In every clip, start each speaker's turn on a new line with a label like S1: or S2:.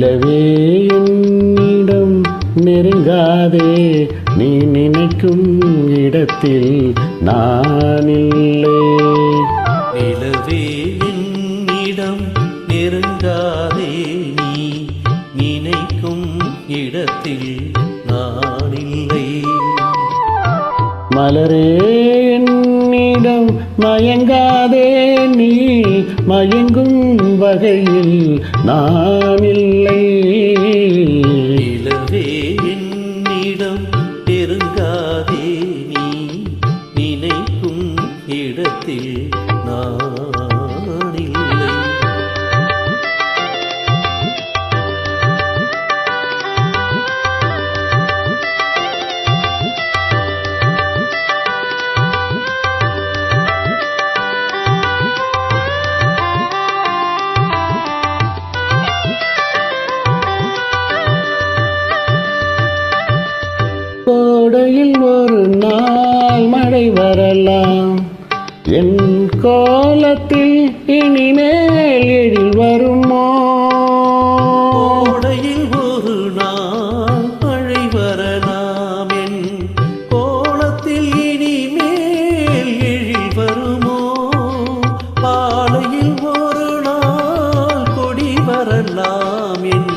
S1: நிலவே என்னிடம் நெருங்காதே, நீ நினைக்கும் இடத்தில் நான் இல்லை.
S2: நிலவே என்னிடம் நெருங்காதே, நீ நினைக்கும் இடத்தில் நான் இல்லை.
S1: மலரே என்னிடம் மயங்காதே, நீ மயங்கும் வகையில் நான் இல்லை.
S2: நிலவே என்னிடம் நெருங்காதே, நீ நினைக்கும் இடத்தில் நான் இல்லை.
S1: கோடையில் ஒரு நாள் மழை வரலாம், என் கோலத்தில் இனிமேல் எழில் வருமோ?
S2: கோடையில் ஒரு நாள் மழை வரலாம், என் கோலத்தில் இனிமேல் எழில் வருமோ? பாலையில் ஒரு நாள் கொடி வரலாம், என்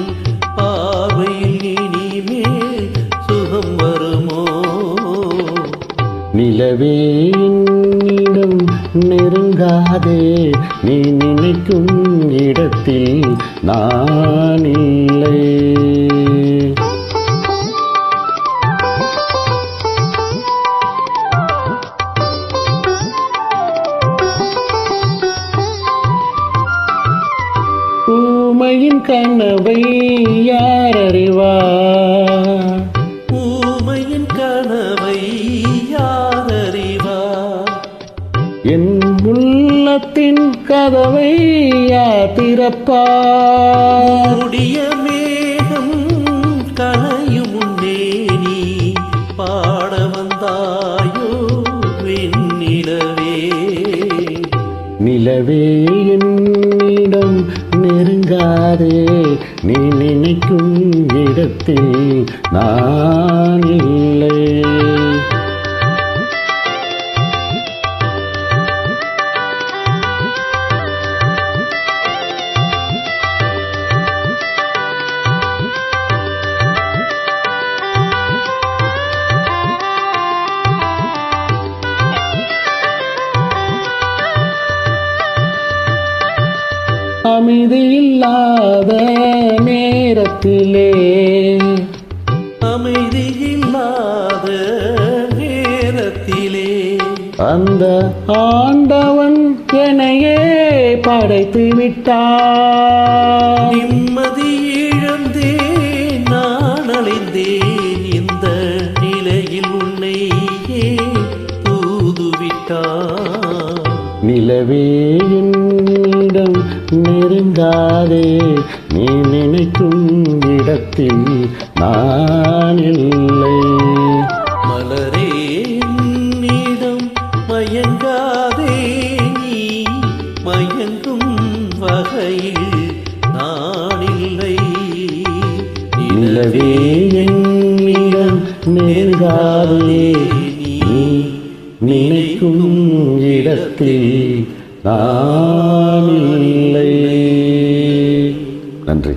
S2: பார்வையில் இனிமேல் சுகம் வருமோ?
S1: நிலவே என்னிடம் நெருங்காதே, நீ நினைக்கும் இடத்தில் நான் இல்லை. ஊமையின் கனவை யார் அறிவார்?
S2: ஊமையின் கனவை யார் அறிவார்?
S1: என் உள்ளத்தின் கதவை யார் திறப்பார்?
S2: மூடிய மேகம் கலையும் முன்னே நீ பாட வந்தாயோ வெண்ணிலவே.
S1: நிலவே என்னிடம் நெருங்காதே, நீ நினைக்கும் இடத்தில் நான் இல்லை. அமைதியில்லாத நேரத்திலே,
S2: அமைதியில்லாத நேரத்திலே,
S1: அந்த ஆண்டவன் என்னையே படைத்து விட்டான்.
S2: நிம்மதி இழந்தேன் நான் அலைந்தேன், இந்த நிலையில் உன்னையே தூதுவிட்டான்.
S1: நிலவே என்னிடம் நெருங்காதே, நீ நினைக்கும் இடத்தில் நான் இல்லை.
S2: மலரே என்னிடம் மயங்காதே, நீ மயங்கும் வகையில் நான் இல்லை.
S1: நிலவே என்னிடம் நெருங்காதே, நீ நினைக்கும் இடத்தில் நான் இல்லை. நன்றி.